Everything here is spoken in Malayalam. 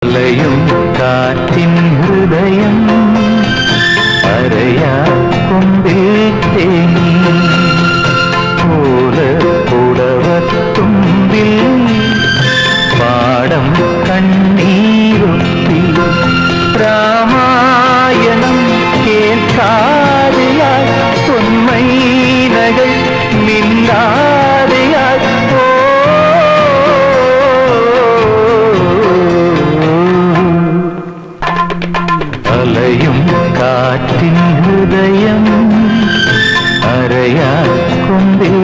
അലയും കാറ്റിൻ ഹൃദയം അരയാ കൊമ്പിൽ തേങ്ങി ഓല പുടവത്തുമ്പിൽ പാടം കണ്ണീരൊപ്പി രാമായണം കേൾക്കാതെയാൽ പൊന്മൈനകൾ മിണ്ടാതെയാൽ അലയും കാറ്റിൻ ഹൃദയം അരയാ കൊമ്പിൽ